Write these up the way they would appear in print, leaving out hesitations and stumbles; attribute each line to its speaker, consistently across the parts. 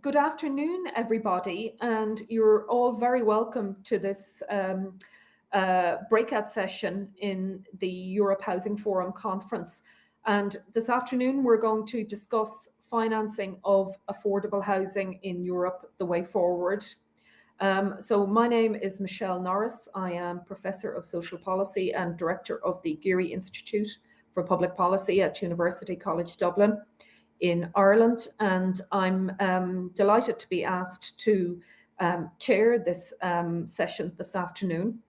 Speaker 1: Good afternoon, everybody, and you're all very welcome to this breakout session in the Europe Housing Forum conference. And this afternoon, we're going to discuss financing of affordable housing in Europe, the way forward. So my name is Michelle Norris. I am Professor of Social Policy and Director of the Geary Institute for Public Policy at University College Dublin in Ireland, and I'm delighted to be asked to chair this session this afternoon.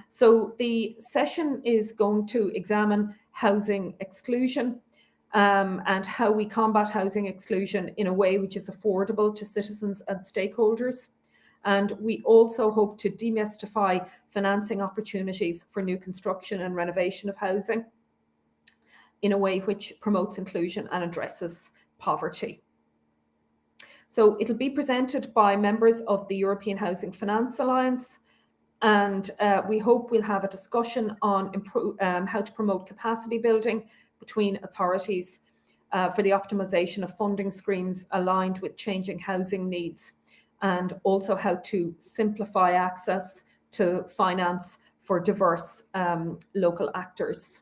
Speaker 1: So the session is going to examine housing exclusion and how we combat housing exclusion in a way which is affordable to citizens and stakeholders. And we also hope to demystify financing opportunities for new construction and renovation of housing in a way which promotes inclusion and addresses poverty. So it'll be presented by members of the European Housing Finance Alliance, and we hope we'll have a discussion on how to promote capacity building between authorities for the optimization of funding streams aligned with changing housing needs, and also how to simplify access to finance for diverse local actors.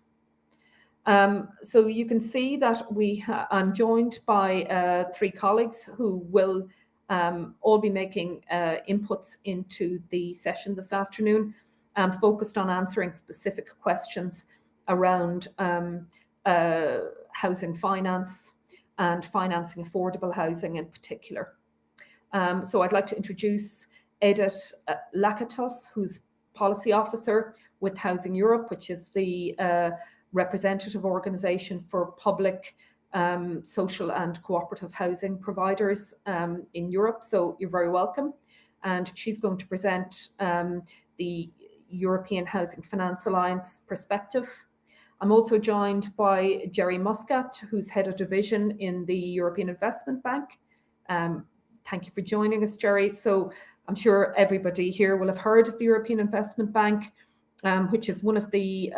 Speaker 1: So you can see that I'm joined by three colleagues who will all be making inputs into the session this afternoon, focused on answering specific questions around housing finance and financing affordable housing in particular. So I'd like to introduce Edith Lakatos, who's Policy Officer with Housing Europe, which is the representative organisation for public, social and cooperative housing providers in Europe. So you're very welcome. And she's going to present the European Housing Finance Alliance perspective. I'm also joined by Jerry Muscat, who's head of division in the European Investment Bank. Thank you for joining us, Jerry. So I'm sure everybody here will have heard of the European Investment Bank, which is one of the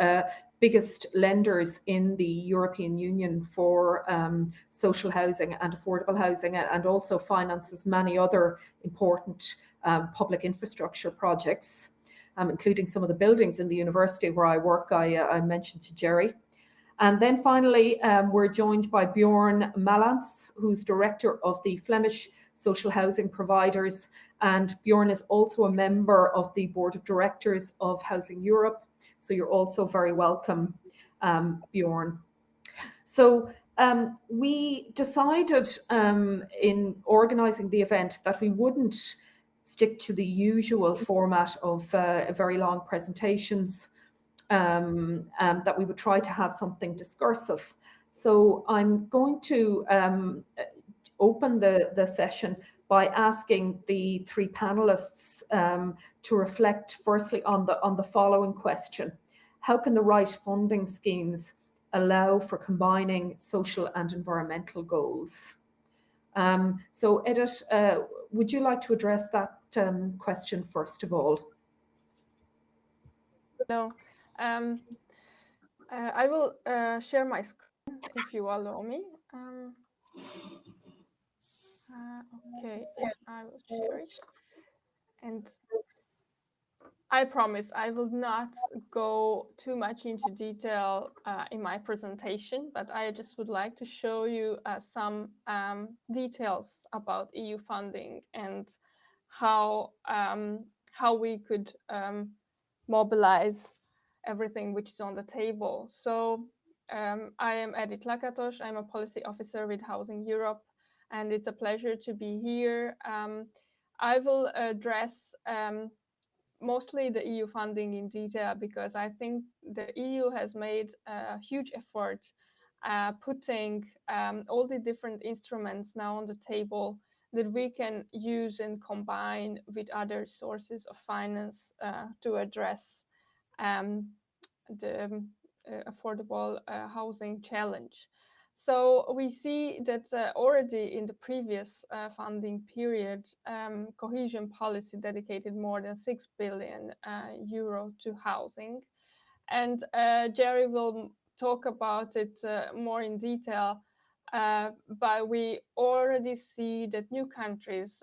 Speaker 1: biggest lenders in the European Union for social housing and affordable housing, and also finances many other important public infrastructure projects, including some of the buildings in the university where I work, I mentioned to Jerry. And then finally, we're joined by Bjorn Malans, who's director of the Flemish Social Housing Providers. And Bjorn is also a member of the board of directors of Housing Europe. So you're also very welcome, Bjorn. So we decided in organising the event that we wouldn't stick to the usual format of very long presentations, that we would try to have something discursive. So I'm going to open the session by asking the three panelists to reflect firstly on the following question: how can the right funding schemes allow for combining social and environmental goals? So Edith, would you like to address that question first of all?
Speaker 2: No, I will share my screen if you allow me. Okay, I will share it. And I promise I will not go too much into detail in my presentation, but I just would like to show you some details about EU funding and how we could mobilize everything which is on the table. So I am Edith Lakatos. I'm a policy officer with Housing Europe, and it's a pleasure to be here. I will address mostly the EU funding in detail, because I think the EU has made a huge effort putting all the different instruments now on the table that we can use and combine with other sources of finance to address the affordable housing challenge. So we see that already in the previous funding period, cohesion policy dedicated more than 6 billion euro to housing. And Jerry will talk about it more in detail. But we already see that new countries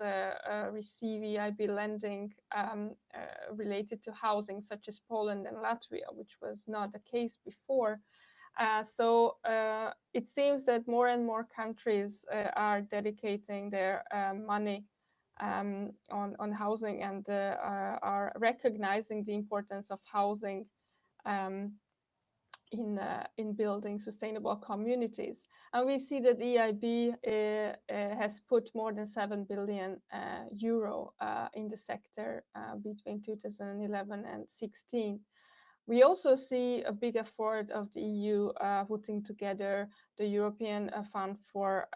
Speaker 2: receive EIB lending related to housing, such as Poland and Latvia, which was not the case before. So it seems that more and more countries are dedicating their money on housing and are recognizing the importance of housing in building sustainable communities. And we see that EIB has put more than 7 billion euro in the sector between 2011 and 16. We also see a big effort of the EU putting together the European Fund for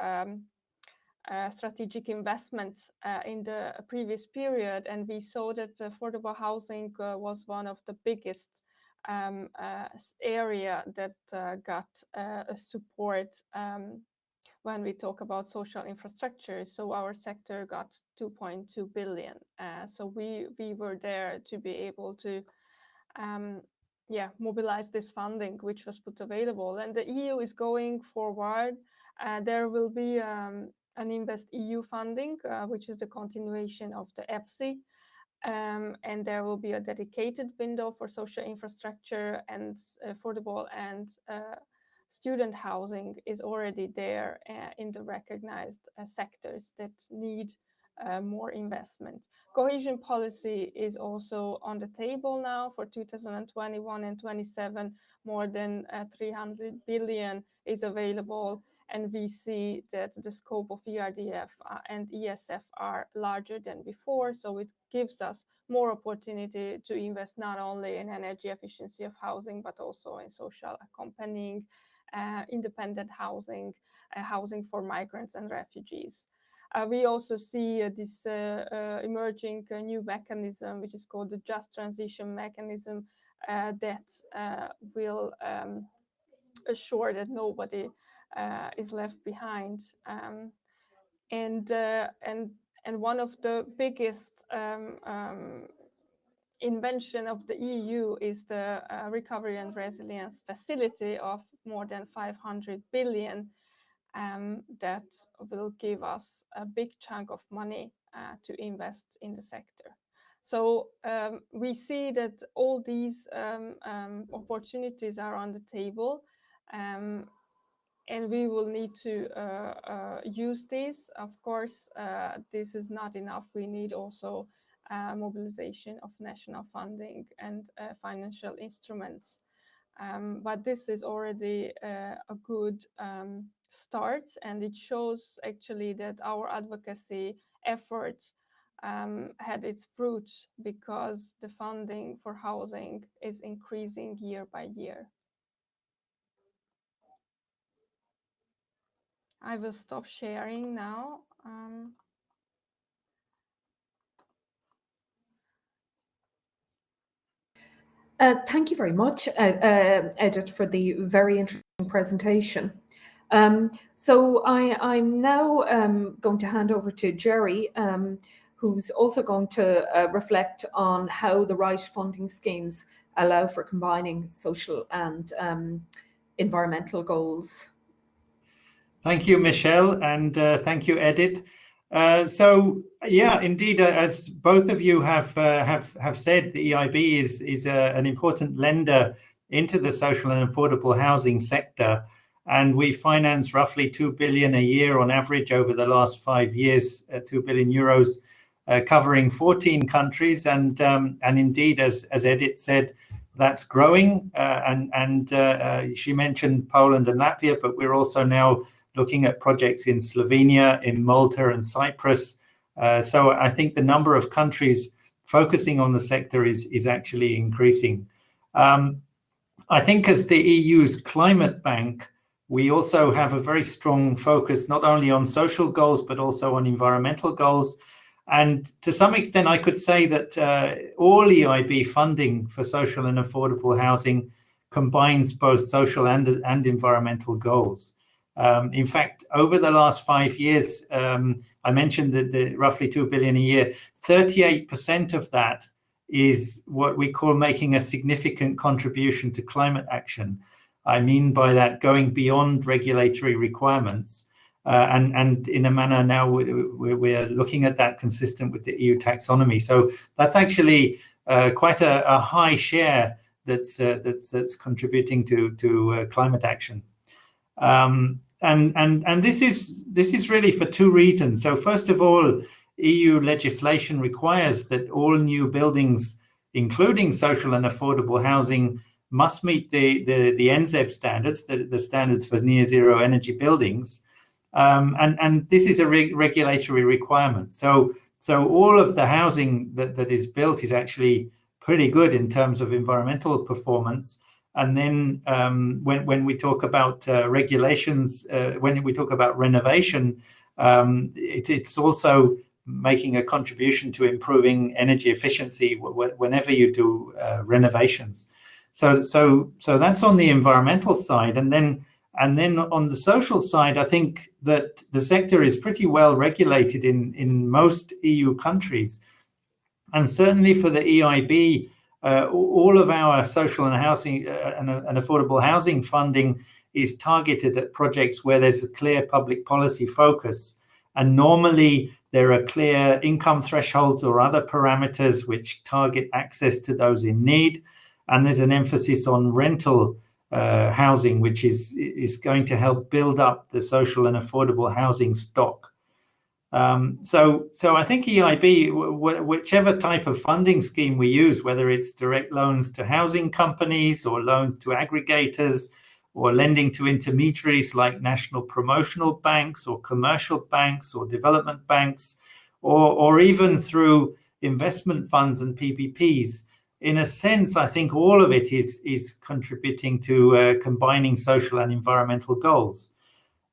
Speaker 2: strategic investment in the previous period, and we saw that affordable housing was one of the biggest area that got support when we talk about social infrastructure. So our sector got 2.2 billion. So we were there to be able to mobilize this funding which was put available, and the EU is going forward. There will be an Invest EU funding, which is the continuation of the EFSI, and there will be a dedicated window for social infrastructure, and affordable and student housing is already there in the recognized sectors that need more investment. Cohesion policy is also on the table now for 2021 and 27. More than 300 billion is available, and we see that the scope of ERDF and ESF are larger than before. So it gives us more opportunity to invest not only in energy efficiency of housing, but also in social accompanying, independent housing, housing for migrants and refugees. We also see this emerging new mechanism, which is called the Just Transition Mechanism, that will assure that nobody is left behind. And one of the biggest invention of the EU is the Recovery and Resilience Facility of more than 500 billion. That will give us a big chunk of money to invest in the sector. So we see that all these opportunities are on the table, and we will need to use this. Of course, this is not enough. We need also mobilization of national funding and financial instruments. But this is already a good start, and it shows actually that our advocacy efforts had its fruits, because the funding for housing is increasing year by year. I will stop sharing now.
Speaker 1: Thank you very much, Edith, for the very interesting presentation. So I'm now going to hand over to Jerry, who's also going to reflect on how the right funding schemes allow for combining social and environmental goals.
Speaker 3: Thank you, Michelle, and thank you, Edith. So, yeah, indeed, as both of you have said, the EIB is an important lender into the social and affordable housing sector, and we finance roughly 2 billion a year on average over the last 5 years, 2 billion euros, covering 14 countries, and indeed, as Edith said, that's growing, and she mentioned Poland and Latvia, but we're also now looking at projects in Slovenia, in Malta and Cyprus. So I think the number of countries focusing on the sector is actually increasing. I think as the EU's climate bank, we also have a very strong focus not only on social goals, but also on environmental goals. And to some extent, I could say that all EIB funding for social and affordable housing combines both social and environmental goals. In fact, over the last 5 years, I mentioned that the roughly 2 billion a year, 38% of that is what we call making a significant contribution to climate action. I mean by that going beyond regulatory requirements. And in a manner now we're looking at that consistent with the EU taxonomy. So that's actually quite a high share that's contributing to climate action. And this is really for two reasons. So first of all, EU legislation requires that all new buildings, including social and affordable housing, must meet the NZEB standards, the standards for near zero energy buildings. And this is a regulatory requirement. So all of the housing that is built is actually pretty good in terms of environmental performance. And then when we talk about regulations, when we talk about renovation, it's also making a contribution to improving energy efficiency whenever you do renovations. So that's on the environmental side. And then on the social side, I think that the sector is pretty well regulated in most EU countries. And certainly for the EIB, all of our social and housing and affordable housing funding is targeted at projects where there's a clear public policy focus. And normally there are clear income thresholds or other parameters which target access to those in need. And there's an emphasis on rental housing, which is going to help build up the social and affordable housing stock. So I think EIB, whichever type of funding scheme we use, whether it's direct loans to housing companies or loans to aggregators or lending to intermediaries like national promotional banks or commercial banks or development banks, or even through investment funds and PPPs, in a sense, I think all of it is contributing to combining social and environmental goals.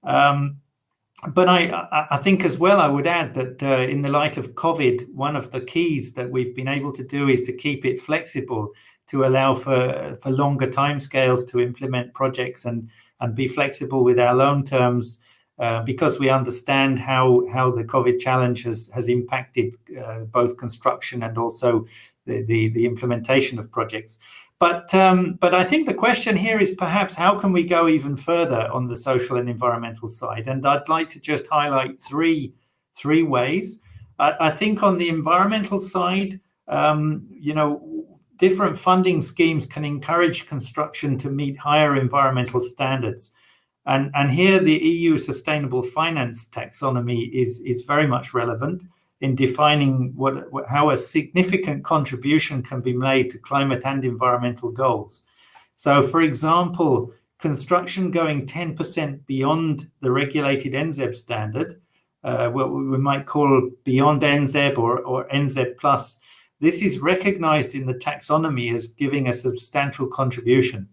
Speaker 3: But I think as well, I would add that in the light of COVID, one of the keys that we've been able to do is to keep it flexible, to allow for longer timescales to implement projects and be flexible with our loan terms, because we understand how the COVID challenge has impacted both construction and also the implementation of projects. But I think the question here is perhaps how can we go even further on the social and environmental side? And I'd like to just highlight three ways. I think on the environmental side, different funding schemes can encourage construction to meet higher environmental standards. And here the EU sustainable finance taxonomy is very much relevant in defining how a significant contribution can be made to climate and environmental goals. So, for example, construction going 10% beyond the regulated NZEB standard, what we might call beyond NZEB or NZEB plus, this is recognized in the taxonomy as giving a substantial contribution.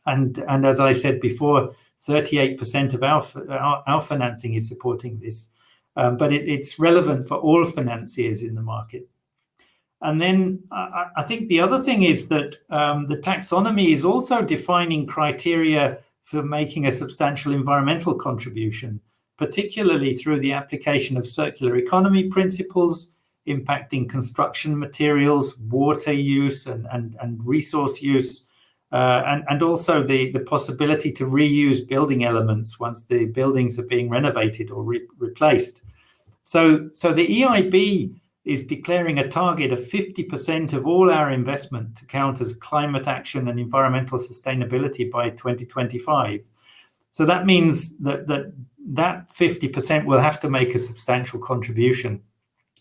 Speaker 3: And as I said before, 38% of our financing is supporting this. But it's relevant for all financiers in the market. And then I think the other thing is that the taxonomy is also defining criteria for making a substantial environmental contribution, particularly through the application of circular economy principles, impacting construction materials, water use and resource use, and also the possibility to reuse building elements once the buildings are being renovated or replaced. So the EIB is declaring a target of 50% of all our investment to count as climate action and environmental sustainability by 2025. So that means that 50% will have to make a substantial contribution.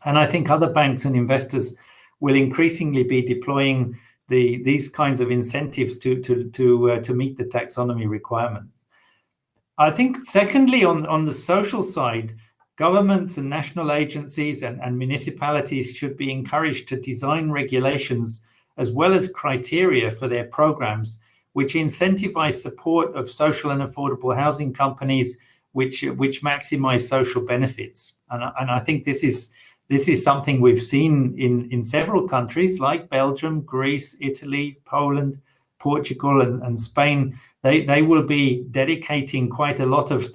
Speaker 3: And I think other banks and investors will increasingly be deploying these kinds of incentives to meet the taxonomy requirements. I think secondly, on the social side, governments and national agencies and municipalities should be encouraged to design regulations as well as criteria for their programs, which incentivize support of social and affordable housing companies, which maximize social benefits. And I think this is something we've seen in several countries like Belgium, Greece, Italy, Poland, Portugal, and Spain. They will be dedicating quite a lot of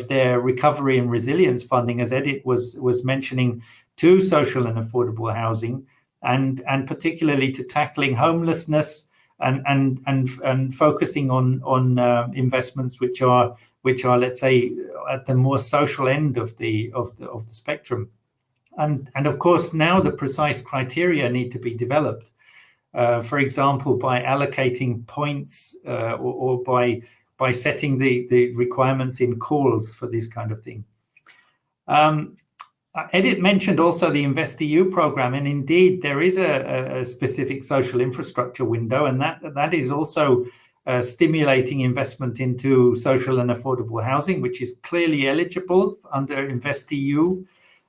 Speaker 3: their recovery and resilience funding, as Edith was mentioning, to social and affordable housing, and particularly to tackling homelessness and focusing on investments which are, let's say, at the more social end of the spectrum. And of course, now the precise criteria need to be developed. For example, by allocating points or by setting the requirements in calls for this kind of thing. Edith mentioned also the InvestEU program, and indeed there is a specific social infrastructure window, and that is also stimulating investment into social and affordable housing, which is clearly eligible under InvestEU.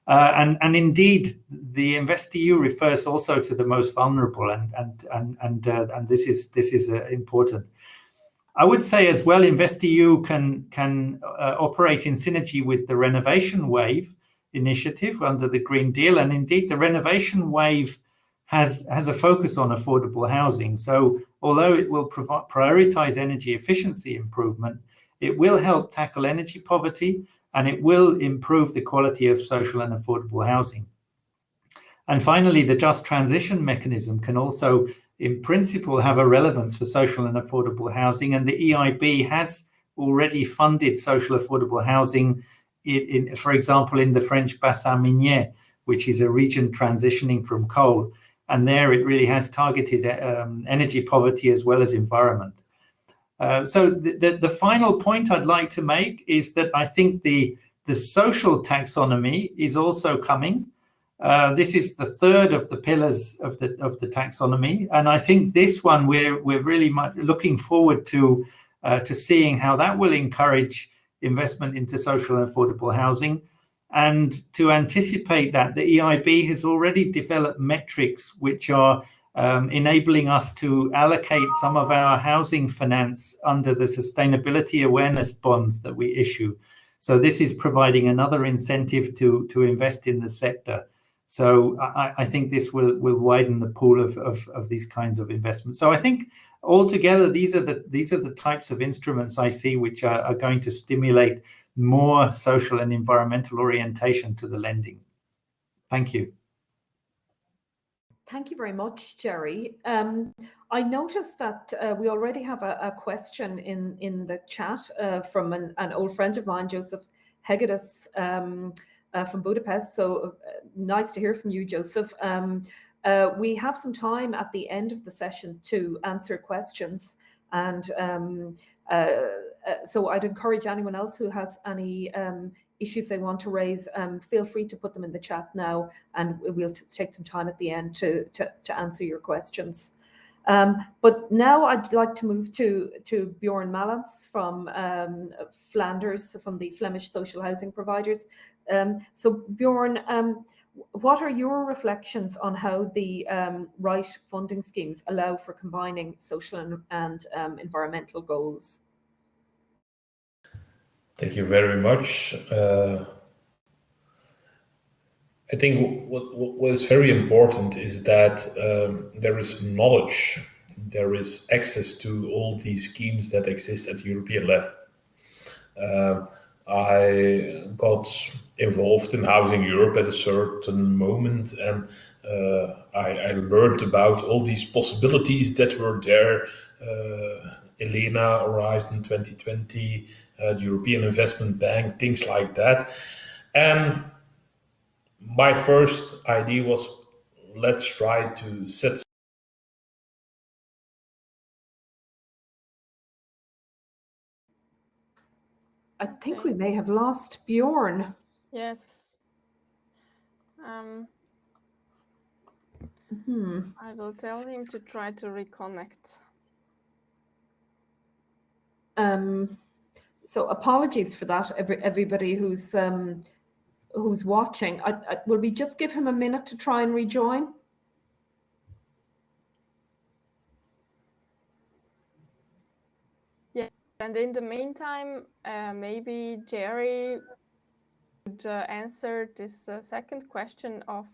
Speaker 3: And indeed, the InvestEU refers also to the most vulnerable, and this is important. I would say as well, InvestEU can operate in synergy with the Renovation Wave initiative under the Green Deal, and indeed the Renovation Wave has a focus on affordable housing. So although it will prioritize energy efficiency improvement, it will help tackle energy poverty, and it will improve the quality of social and affordable housing. And finally, the Just Transition mechanism can also, in principle, have a relevance for social and affordable housing, and the EIB has already funded social affordable housing, for example, in the French Bassin Minier, which is a region transitioning from coal. And there it really has targeted energy poverty as well as environment. So the final point I'd like to make is that I think the social taxonomy is also coming. This is the third of the pillars of the taxonomy, and I think this one we're really much looking forward to seeing how that will encourage investment into social and affordable housing. And to anticipate that, the EIB has already developed metrics which are enabling us to allocate some of our housing finance under the sustainability awareness bonds that we issue. So this is providing another incentive to invest in the sector. So I think this will widen the pool of these kinds of investments. So I think altogether these are the types of instruments I see which are going to stimulate more social and environmental orientation to the lending. Thank you.
Speaker 1: Thank you very much, Jerry. I noticed that we already have a question in the chat from an old friend of mine, Joseph Hegedus, from Budapest. So nice to hear from you, Joseph. We have some time at the end of the session to answer questions, and so I'd encourage anyone else who has any issues they want to raise, feel free to put them in the chat now, and we'll take some time at the end to answer your questions. But now I'd like to move to Bjorn Malans from Flanders, from the Flemish Social Housing Providers. So Bjorn, what are your reflections on how the right funding schemes allow for combining social and environmental goals?
Speaker 4: Thank you very much. I think what is very important is that there is knowledge, there is access to all these schemes that exist at the European level. I got involved in Housing Europe at a certain moment, and I learned about all these possibilities that were there. Elena, Horizon 2020, the European Investment Bank, things like that. And my first idea was, let's try to set.
Speaker 1: I think we may have lost Bjorn.
Speaker 2: Yes. I will tell him to try to reconnect.
Speaker 1: So apologies for that, everybody who's watching. Will we just give him a minute to try and rejoin?
Speaker 2: Yeah, and in the meantime, maybe Jerry would answer this second question of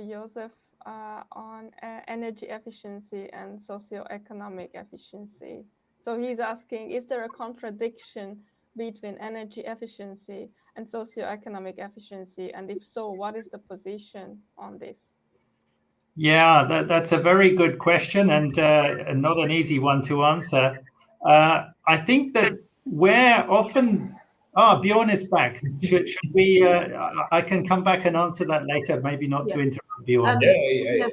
Speaker 2: Joseph on energy efficiency and socioeconomic efficiency. So he's asking, is there a contradiction between energy efficiency and socioeconomic efficiency? And if so, what is the position on this?
Speaker 3: Yeah, that's a very good question, and not an easy one to answer. I think that where often... Bjorn is back. Should we... I can come back and answer that later, maybe not to
Speaker 1: Yes.
Speaker 3: interrupt Bjorn.
Speaker 1: Yes,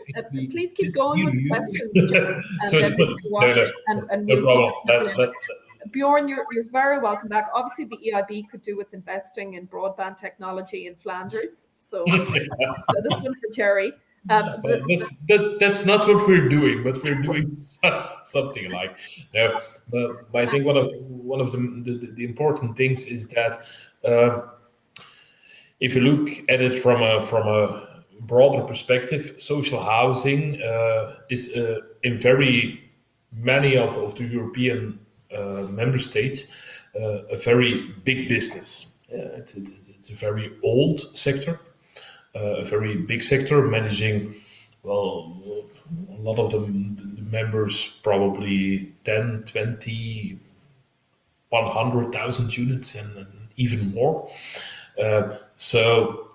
Speaker 1: please keep going with questions, Joe, and
Speaker 4: So
Speaker 1: then we can watch it, and
Speaker 4: no
Speaker 1: we'll
Speaker 4: problem.
Speaker 1: comment. Bjorn, you're very welcome back. Obviously, the EIB could do with investing in broadband technology in Flanders, so this one for Jerry.
Speaker 4: That's not what we're doing, but we're doing something like. No, but I think one of the important things is that if you look at it from a broader perspective, social housing is in very many of the European member states a very big business. It's a very old sector, a very big sector, managing, well, a lot of the members, probably 10, 20, 100,000 units and even more. So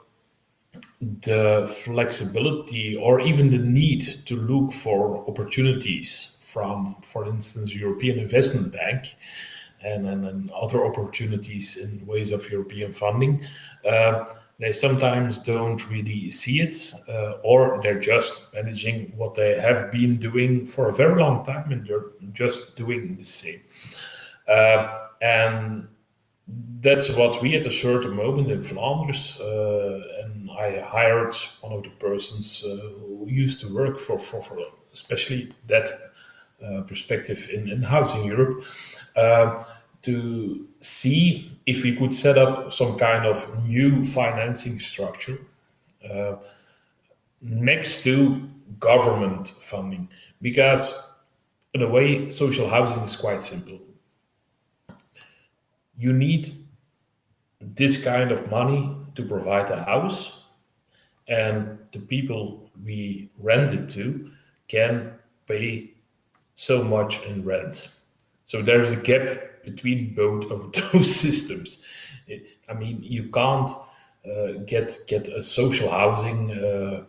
Speaker 4: the flexibility or even the need to look for opportunities from, for instance, European Investment Bank and other opportunities in ways of European funding, they sometimes don't really see it, or they're just managing what they have been doing for a very long time, and they're just doing the same. And that's what we at a certain moment in Flanders, and I hired one of the persons who used to work for especially that perspective in Housing Europe, to see if we could set up some kind of new financing structure next to government funding. Because in a way, social housing is quite simple. You need this kind of money to provide a house, and the people we rent it to can pay so much in rent. So there's a gap between both of those systems. I mean, you can't get a social housing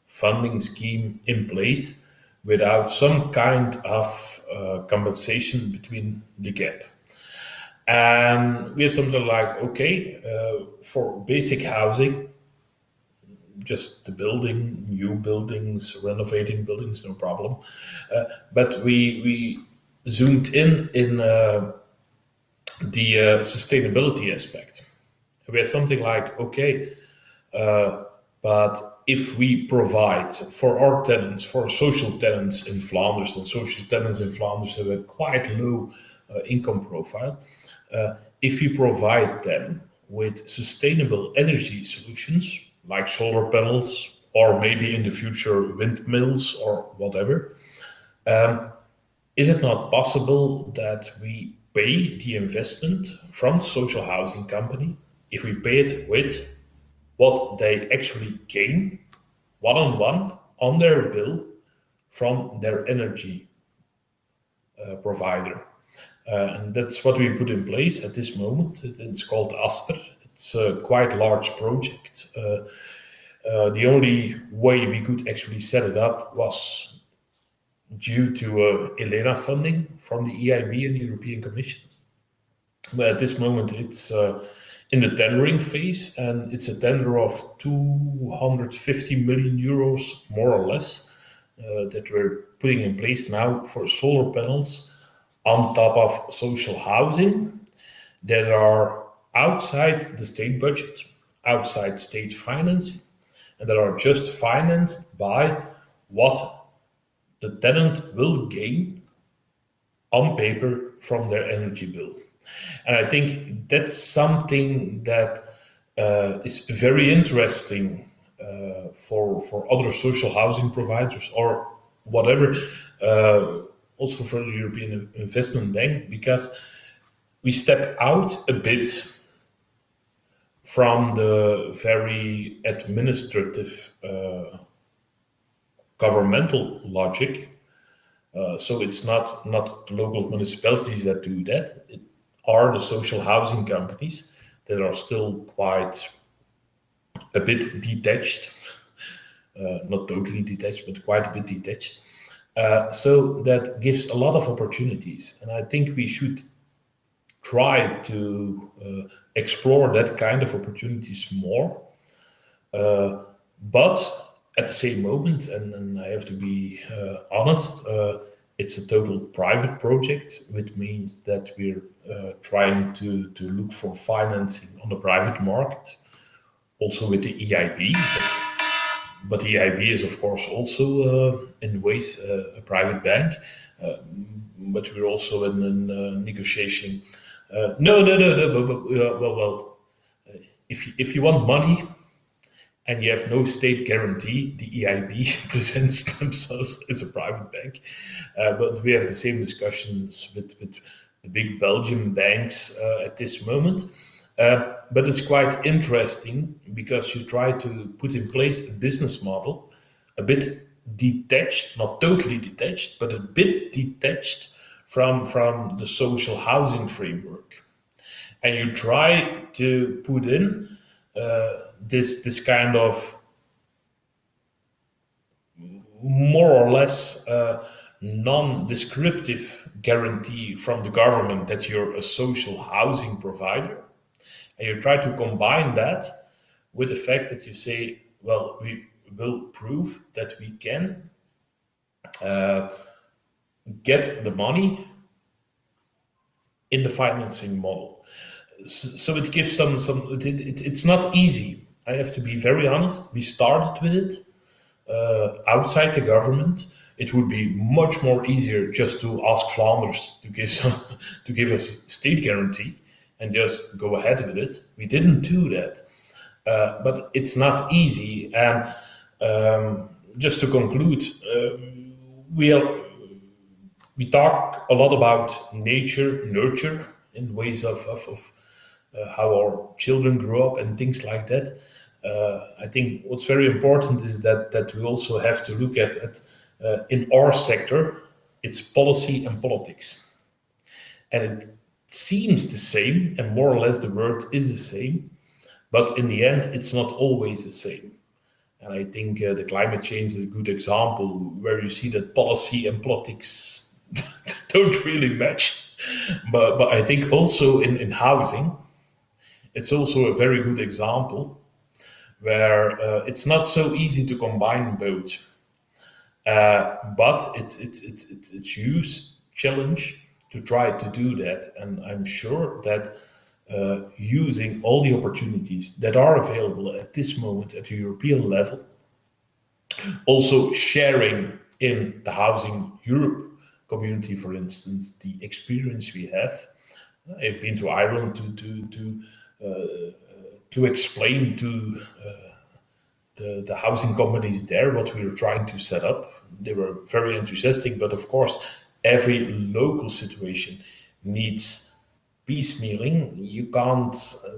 Speaker 4: funding scheme in place without some kind of compensation between the gap. And we have something like, okay, for basic housing, just the building, new buildings, renovating buildings, no problem. But we zoomed in the sustainability aspect. We had something like, okay, but if we provide for our tenants, for social tenants in Flanders, and social tenants in Flanders have a quite low income profile, if we provide them with sustainable energy solutions, like solar panels, or maybe in the future windmills or whatever, is it not possible that we pay the investment from the social housing company, if we pay it with what they actually gain one-on-one on their bill from their energy provider? And that's what we put in place at this moment. It's called Aster. It's a quite large project. The only way we could actually set it up was due to ELENA funding from the EIB and the European Commission. But at this moment, it's in the tendering phase, and it's a tender of 250 million euros, more or less, that we're putting in place now for solar panels on top of social housing that are outside the state budget, outside state financing, and that are just financed by what the tenant will gain on paper from their energy bill. And I think that's something that is very interesting for other social housing providers or whatever, also for the European Investment Bank, because we step out a bit from the very administrative governmental logic. So it's not local municipalities that do that. It are the social housing companies that are still quite a bit detached not totally detached, but quite a bit detached. So that gives a lot of opportunities. And I think we should try to explore that kind of opportunities more. But at the same moment, and I have to be honest, it's a total private project, which means that we're trying to look for financing on the private market, also with the EIB. But the EIB is, of course, also in ways a private bank. But we're also in negotiation. No. Well. If you want money and you have no state guarantee, the EIB presents themselves as a private bank. But we have the same discussions with the big Belgian banks at this moment. But it's quite interesting because you try to put in place a business model a bit detached, not totally detached, but a bit detached from the social housing framework. And you try to put in this kind of more or less non-descriptive guarantee from the government that you're a social housing provider. And you try to combine that with the fact that you say, well, we will prove that we can get the money in the financing model. So it gives some it's not easy. I have to be very honest. We started with it outside the government. It would be much more easier just to ask Flanders to give us state guarantee and just go ahead with it. We didn't do that, but it's not easy. And just to conclude, we talk a lot about nurture in ways of how our children grow up and things like that. I think what's very important is that we also have to look at in our sector, it's policy and politics. And it seems the same, and more or less the word is the same, but in the end, it's not always the same. And I think the climate change is a good example where you see that policy and politics don't really match. But I think also in housing, it's also a very good example where it's not so easy to combine both. But it's a huge challenge to try to do that. And I'm sure that using all the opportunities that are available at this moment at the European level, also sharing in the Housing Europe community, for instance, the experience we have. I've been to Ireland to explain to the housing companies there what we were trying to set up. They were very enthusiastic, but of course, every local situation needs piecemealing. You can't.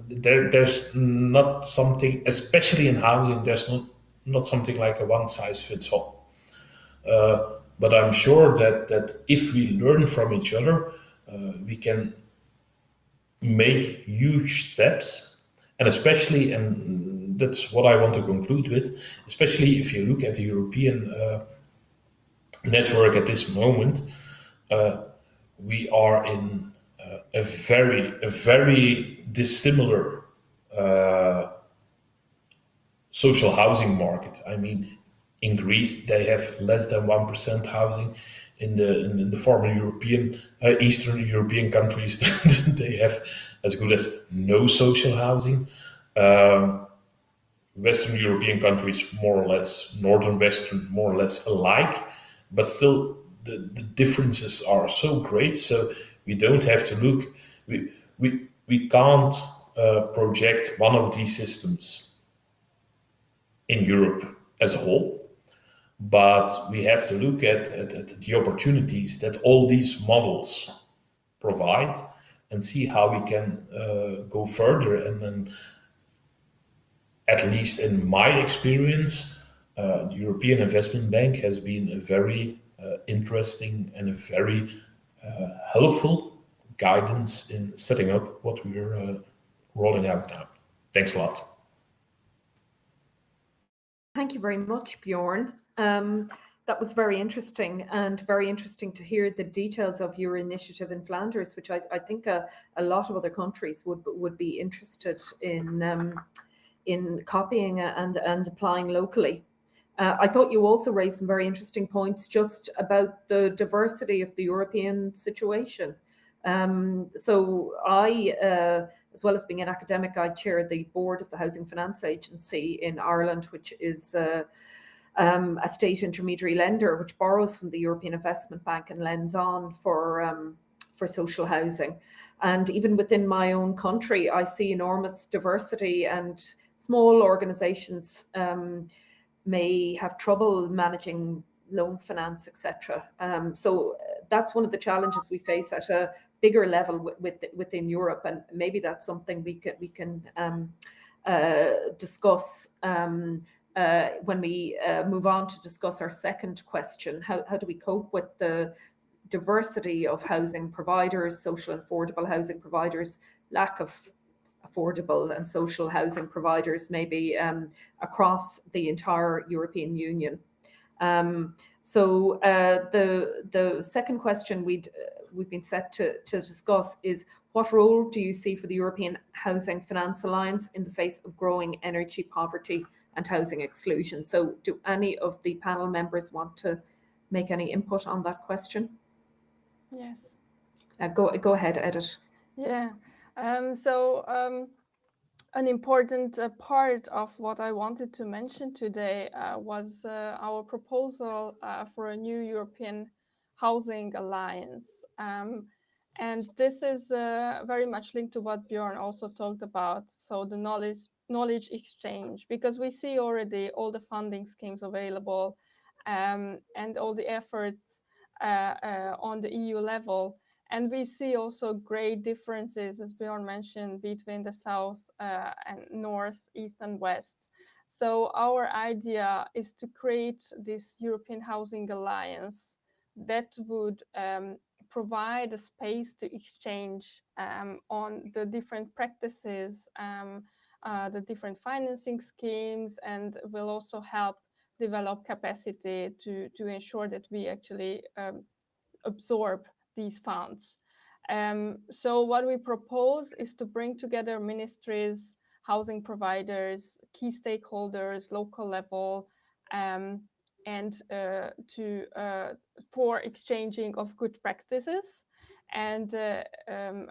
Speaker 4: There's not something, especially in housing. There's not something like a one size fits all. But I'm sure that if we learn from each other, we can make huge steps, and especially, and that's what I want to conclude with, especially if you look at the European network at this moment, we are in a very dissimilar social housing market. I mean, in Greece, they have less than 1% housing. In the former European, Eastern European countries, they have as good as no social housing. Western European countries, more or less, Northern Western, more or less alike, but still the differences are so great. So we don't have to look, we can't project one of these systems in Europe as a whole. But we have to look at the opportunities that all these models provide and see how we can go further. And then, at least in my experience, the European Investment Bank has been a very interesting and a very helpful guidance in setting up what we're rolling out now. Thanks a lot.
Speaker 1: Thank you very much, Bjorn. That was very interesting, and very interesting to hear the details of your initiative in Flanders, which I think a lot of other countries would be interested in copying and applying locally. I thought you also raised some very interesting points just about the diversity of the European situation. So I, as well as being an academic, I chair the board of the Housing Finance Agency in Ireland, which is a state intermediary lender which borrows from the European Investment Bank and lends on for social housing. And even within my own country, I see enormous diversity, and small organisations may have trouble managing loan finance, etc. So that's one of the challenges we face at a bigger level within Europe, and maybe that's something we can discuss when we move on to discuss our second question. How do we cope with the diversity of housing providers, social and affordable housing providers, lack of affordable and social housing providers maybe across the entire European Union? So the second question we've been set to discuss is, what role do you see for the European Housing Finance Alliance in the face of growing energy poverty and housing exclusion? So do any of the panel members want to make any input on that question?
Speaker 2: Yes.
Speaker 1: Go ahead, Edith.
Speaker 2: Yeah. An important part of what I wanted to mention today was our proposal for a new European Housing Alliance. And this is very much linked to what Bjorn also talked about, so the knowledge exchange, because we see already all the funding schemes available and all the efforts on the EU level. And we see also great differences, as Bjorn mentioned, between the South and North, East and West. So our idea is to create this European Housing Alliance that would provide a space to exchange on the different practices, the different financing schemes, and will also help develop capacity to ensure that we actually absorb these funds. So what we propose is to bring together ministries, housing providers, key stakeholders, local level, and for exchanging of good practices. And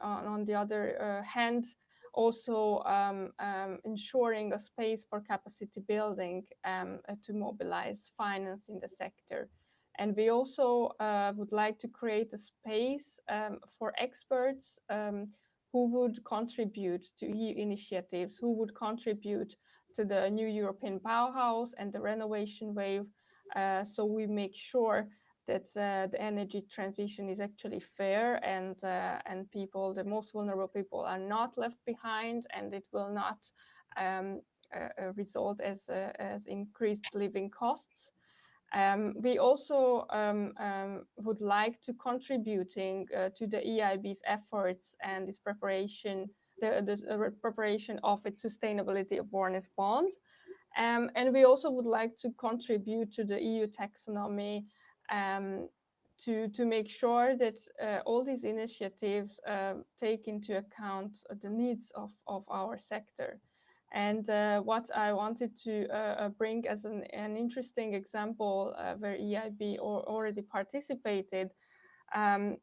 Speaker 2: on the other hand, also ensuring a space for capacity building to mobilize finance in the sector. And we also would like to create a space for experts who would contribute to EU initiatives, who would contribute to the new European Bauhaus and the renovation wave. So we make sure that the energy transition is actually fair, and people, the most vulnerable people, are not left behind, and it will not result as increased living costs. We also would like to contributing to the EIB's efforts and its preparation, the preparation of its sustainability awareness bond. And we also would like to contribute to the EU taxonomy to make sure that all these initiatives take into account the needs of our sector. And what I wanted to bring as an interesting example where EIB already participated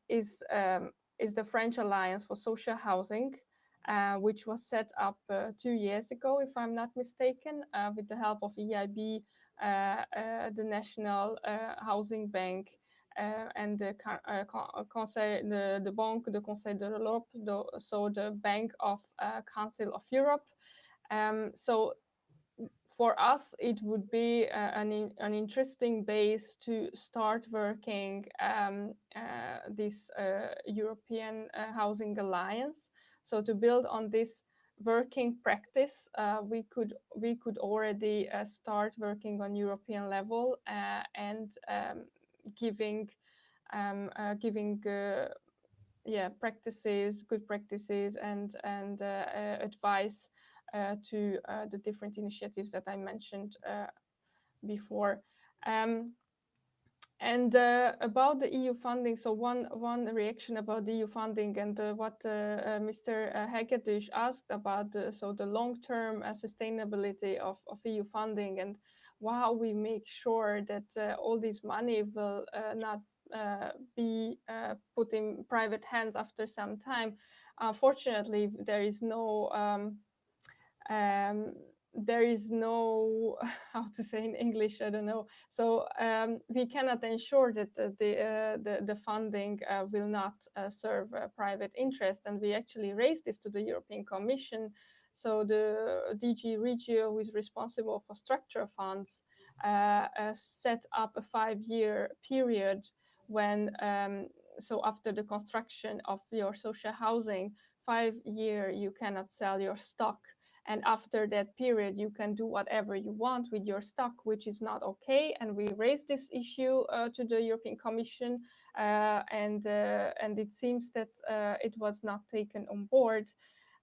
Speaker 2: is the French Alliance for Social Housing, which was set up 2 years ago, if I'm not mistaken, with the help of EIB, the National Housing Bank, and the Banque de Conseil de l'Europe, so the Bank of Council of Europe. So for us, it would be an interesting base to start working this European Housing Alliance. So to build on this working practice, we could already start working on European level and giving practices, good practices, and advice to the different initiatives that I mentioned before. And about the EU funding, so one reaction about the EU funding and what Mr. Hegedus asked about, so the long-term sustainability of EU funding and how we make sure that all this money will not be put in private hands after some time. Unfortunately, there is no how to say in English, I don't know. So we cannot ensure that the funding will not serve private interest, and we actually raised this to the European Commission. So the DG Regio, who is responsible for structural funds, set up a 5-year period when so after the construction of your social housing, 5 years you cannot sell your stock. And after that period, you can do whatever you want with your stock, which is not okay. And we raised this issue to the European Commission, and it seems that it was not taken on board.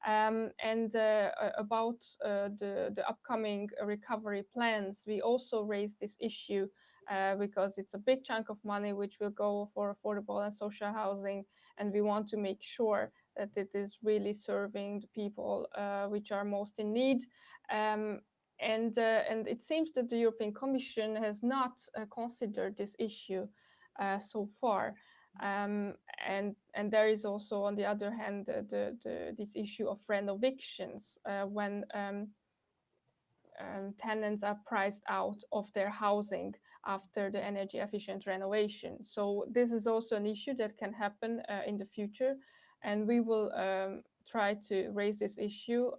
Speaker 2: About the upcoming recovery plans, we also raised this issue because it's a big chunk of money which will go for affordable and social housing, and we want to make sure that it is really serving the people which are most in need. And it seems that the European Commission has not considered this issue so far. And there is also, on the other hand, this issue of renovictions when tenants are priced out of their housing after the energy efficient renovation. So this is also an issue that can happen in the future. And we will try to raise this issue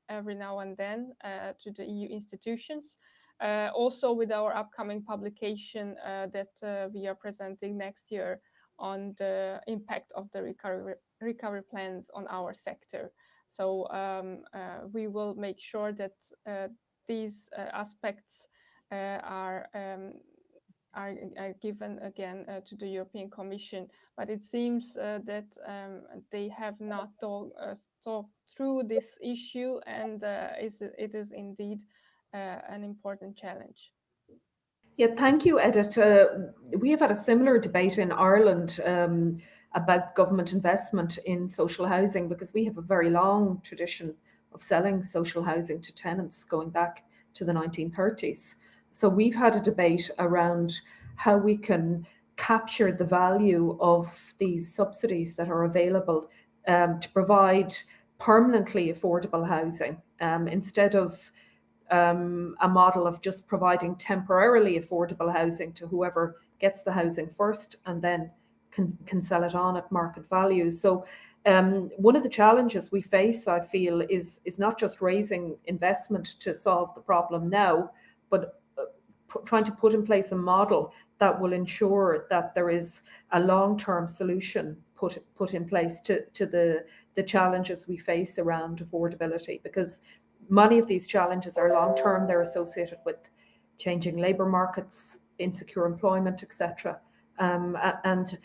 Speaker 2: every now and then to the EU institutions. Also with our upcoming publication that we are presenting next year on the impact of the recovery plans on our sector. So we will make sure that these aspects are given again to the European Commission, but it seems that they have not thought through this issue, and it is indeed an important challenge.
Speaker 1: Yeah, thank you, Edith. We have had a similar debate in Ireland about government investment in social housing, because we have a very long tradition of selling social housing to tenants going back to the 1930s. So we've had a debate around how we can capture the value of these subsidies that are available to provide permanently affordable housing instead of a model of just providing temporarily affordable housing to whoever gets the housing first and then can sell it on at market values. So one of the challenges we face, I feel, is not just raising investment to solve the problem now, but trying to put in place a model that will ensure that there is a long-term solution put in place to the challenges we face around affordability, because many of these challenges are long-term. They're associated with changing labour markets, insecure employment, etc. And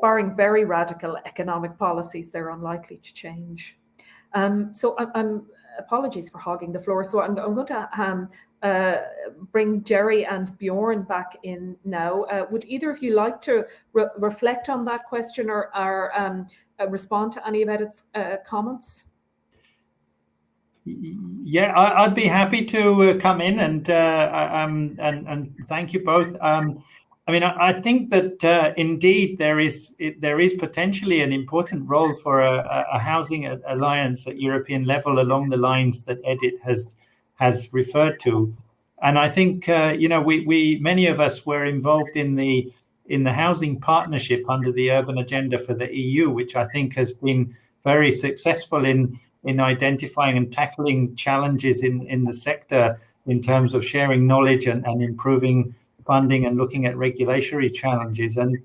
Speaker 1: barring very radical economic policies, they're unlikely to change. So I'm apologies for hogging the floor. So I'm going to bring Jerry and Bjorn back in now. Would either of you like to reflect on that question or respond to any of Edith's comments?
Speaker 3: Yeah, I'd be happy to come in and thank you both. I mean, I think that indeed there is potentially an important role for a housing alliance at European level along the lines that Edith has referred to, and I think we many of us were involved in the housing partnership under the urban agenda for the EU, which I think has been very successful in identifying and tackling challenges in the sector in terms of sharing knowledge and improving funding and looking at regulatory challenges. And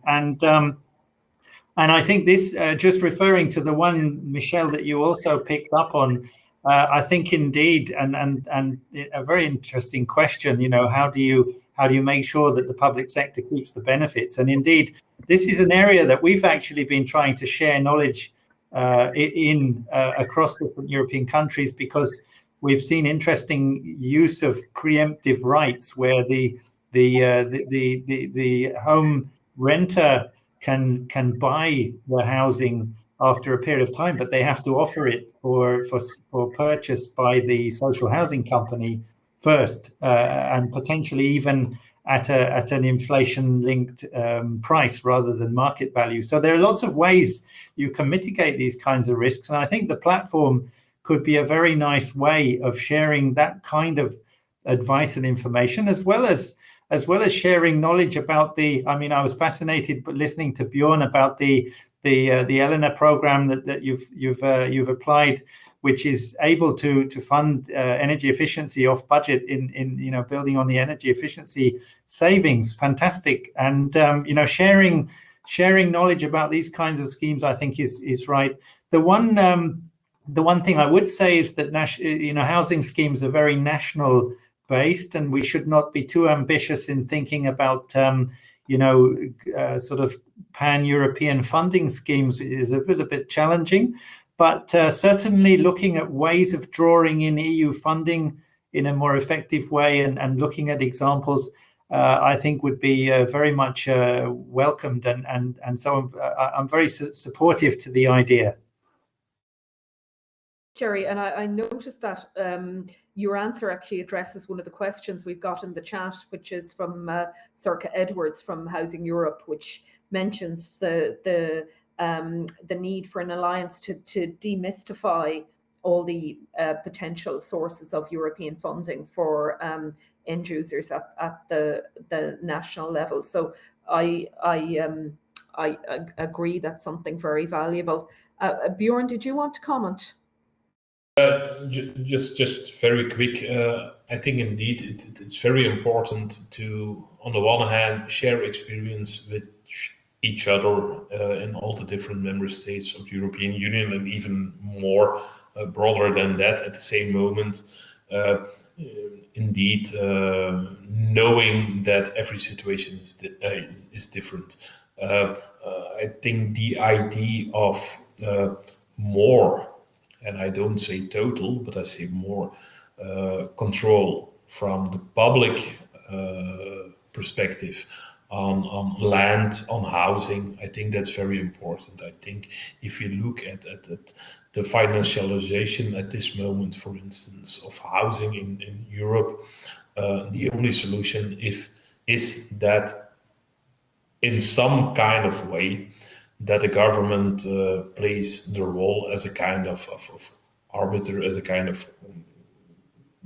Speaker 3: I think this, just referring to the one, Michelle, that you also picked up on, I think indeed, and a very interesting question, how do you make sure that the public sector keeps the benefits? And indeed, this is an area that we've actually been trying to share knowledge in across different European countries, because we've seen interesting use of preemptive rights where the home renter can buy the housing after a period of time, but they have to offer it for purchase by the social housing company first, and potentially even at an inflation-linked price rather than market value. So there are lots of ways you can mitigate these kinds of risks, and I think the platform could be a very nice way of sharing that kind of advice and information, as well as sharing knowledge about I was fascinated listening to Bjorn about the Elena program that you've applied, which is able to fund energy efficiency off budget in building on the energy efficiency savings. Fantastic. And sharing knowledge about these kinds of schemes, I think is right. The one thing I would say is that housing schemes are very national based, and we should not be too ambitious in thinking about sort of pan-European funding schemes is a little bit challenging. But certainly looking at ways of drawing in EU funding in a more effective way and looking at examples, I think would be very much welcomed. And so I'm very supportive to the idea.
Speaker 1: Jerry, and I noticed that your answer actually addresses one of the questions we've got in the chat, which is from Circa Edwards from Housing Europe, which mentions the need for an alliance to demystify all the potential sources of European funding for end users at the national level. So I agree that's something very valuable. Bjorn, did you want to comment?
Speaker 4: Just very quick. I think indeed it's very important to, on the one hand, share experience with each other in all the different member states of the European Union, and even more broader than that at the same moment. Indeed, knowing that every situation is different. I think the idea of more, and I don't say total, but I say more control from the public perspective on land, on housing, I think that's very important. I think if you look at the financialization at this moment, for instance, of housing in Europe, the only solution is that in some kind of way that the government plays the role as a kind of arbiter, as a kind of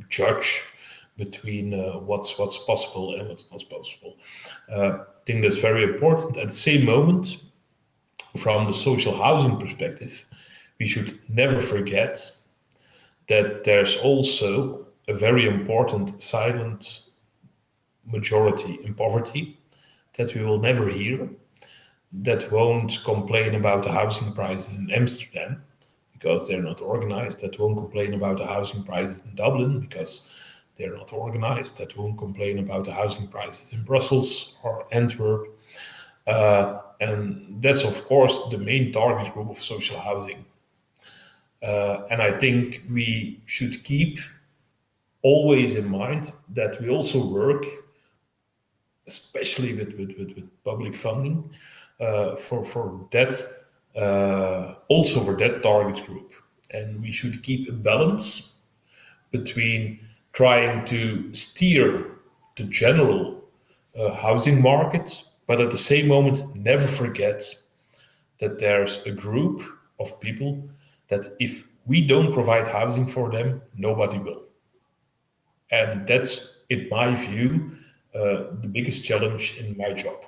Speaker 4: judge between what's possible and what's not possible. I think that's very important. At the same moment, from the social housing perspective, we should never forget that there's also a very important silent majority in poverty that we will never hear, that won't complain about the housing prices in Amsterdam because they're not organized, that won't complain about the housing prices in Dublin because they're not organized, that won't complain about the housing prices in Brussels or Antwerp. And that's, of course, the main target group of social housing. And I think we should keep always in mind that we also work, especially with public funding, for that, also for that target group. And we should keep a balance between trying to steer the general housing market, but at the same moment, never forget that there's a group of people that if we don't provide housing for them, nobody will. And that's, in my view, the biggest challenge in my job.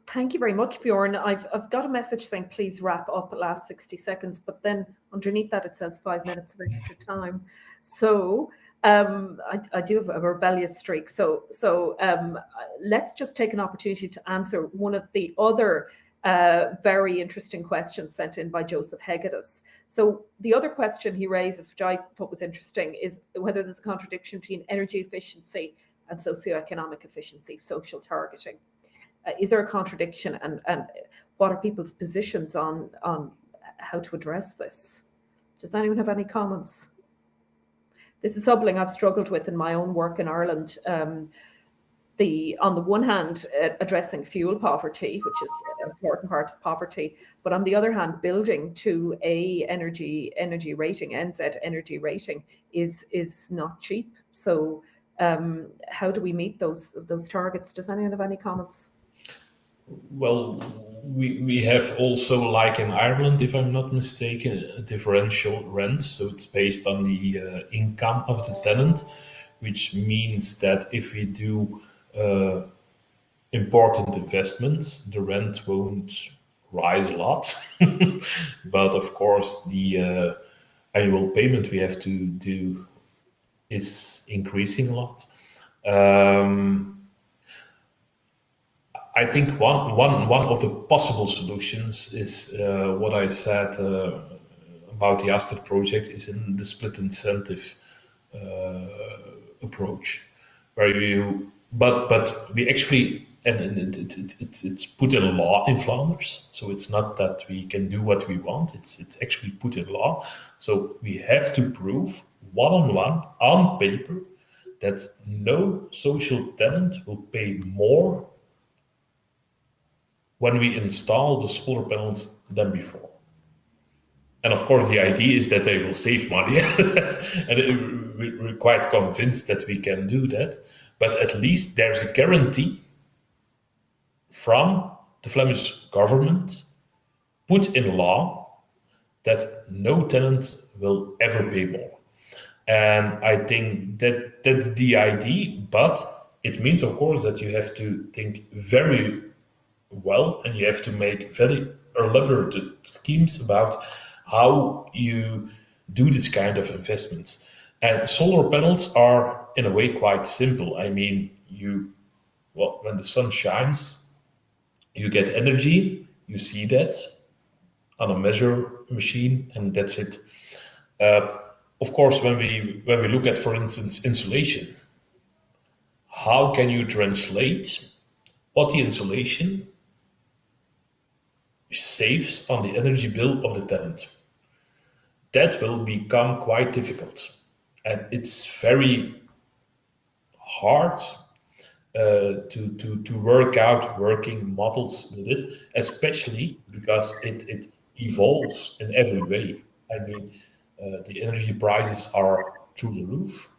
Speaker 1: Thank you very much, Bjorn. I've got a message saying please wrap up at last 60 seconds, but then underneath that it says 5 minutes of extra time. So I do have a rebellious streak. So let's just take an opportunity to answer one of the other very interesting questions sent in by Joseph Hegedus. So the other question he raises, which I thought was interesting, is whether there's a contradiction between energy efficiency and socioeconomic efficiency, social targeting. Is there a contradiction, and what are people's positions on how to address this? Does anyone have any comments? This is something I've struggled with in my own work in Ireland. On the one hand, addressing fuel poverty, which is an important part of poverty, but on the other hand, building to a energy rating, NZ energy rating, is not cheap. So how do we meet those targets? Does anyone have any comments?
Speaker 4: Well, we have also, like in Ireland, if I'm not mistaken, a differential rent. So it's based on the income of the tenant, which means that if we do important investments, the rent won't rise a lot. But of course, the annual payment we have to do is increasing a lot. I think one of the possible solutions is what I said about the Aster project is in the split incentive approach, where you but we actually and it's put in law in Flanders, so it's not that we can do what we want. It's actually put in law, so we have to prove one-on-one on paper that no social tenant will pay more when we install the solar panels than before. And of course, the idea is that they will save money. And we're quite convinced that we can do that. But at least there's a guarantee from the Flemish government put in law that no tenant will ever pay more. And I think that that's the idea, but it means, of course, that you have to think very well, and you have to make very elaborate schemes about how you do this kind of investments. And solar panels are, in a way, quite simple. I mean, when the sun shines, you get energy, you see that on a measure machine, and that's it. Of course, when we look at, for instance, insulation, how can you translate what the insulation saves on the energy bill of the tenant? That will become quite difficult, and it's very hard to work out working models with it, especially because it evolves in every way. I mean, the energy prices are through the roof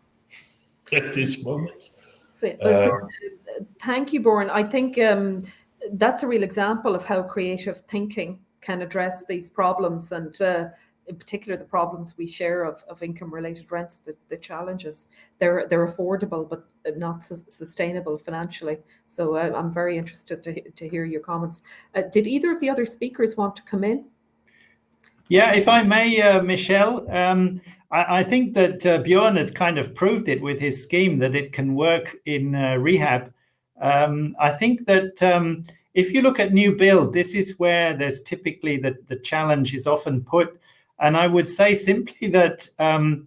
Speaker 4: at this moment.
Speaker 1: Thank you, Born. I think that's a real example of how creative thinking can address these problems, and in particular the problems we share of income-related rents, the challenges. They're affordable but not sustainable financially. So I'm very interested to hear your comments. Did either of the other speakers want to come in?
Speaker 3: Yeah, if I may, Michelle, I think that Bjorn has kind of proved it with his scheme that it can work in rehab. I think that if you look at new build, this is where there's typically the challenge is often put. And I would say simply that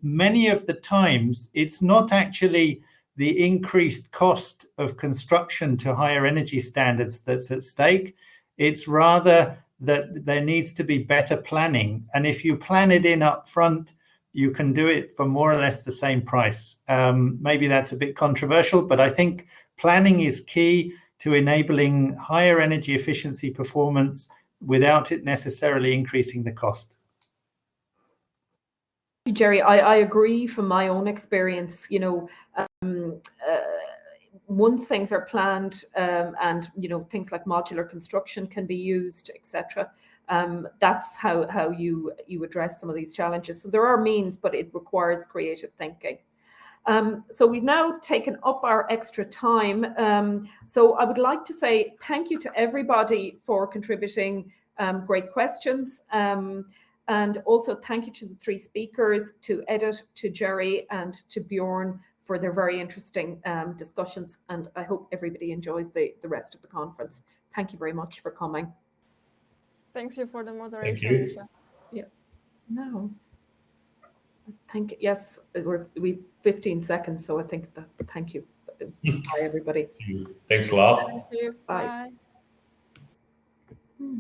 Speaker 3: many of the times it's not actually the increased cost of construction to higher energy standards that's at stake. It's rather that there needs to be better planning. And if you plan it in up front, you can do it for more or less the same price. Maybe that's a bit controversial, but I think planning is key to enabling higher energy efficiency performance without it necessarily increasing the cost.
Speaker 1: Jerry, I agree from my own experience. Once things are planned and things like modular construction can be used, etc., that's how you address some of these challenges. So there are means, but it requires creative thinking. So we've now taken up our extra time. So I would like to say thank you to everybody for contributing great questions. And also thank you to the three speakers, to Edith, to Jerry, and to Bjorn for their very interesting discussions. And I hope everybody enjoys the rest of the conference. Thank you very much for coming.
Speaker 2: Thank you for the moderation, Michelle.
Speaker 1: Yeah. No. Yes, we've 15 seconds, so I think that. Thank you. Bye, everybody.
Speaker 4: Thanks a lot.
Speaker 2: Thank you. Bye.
Speaker 1: Bye.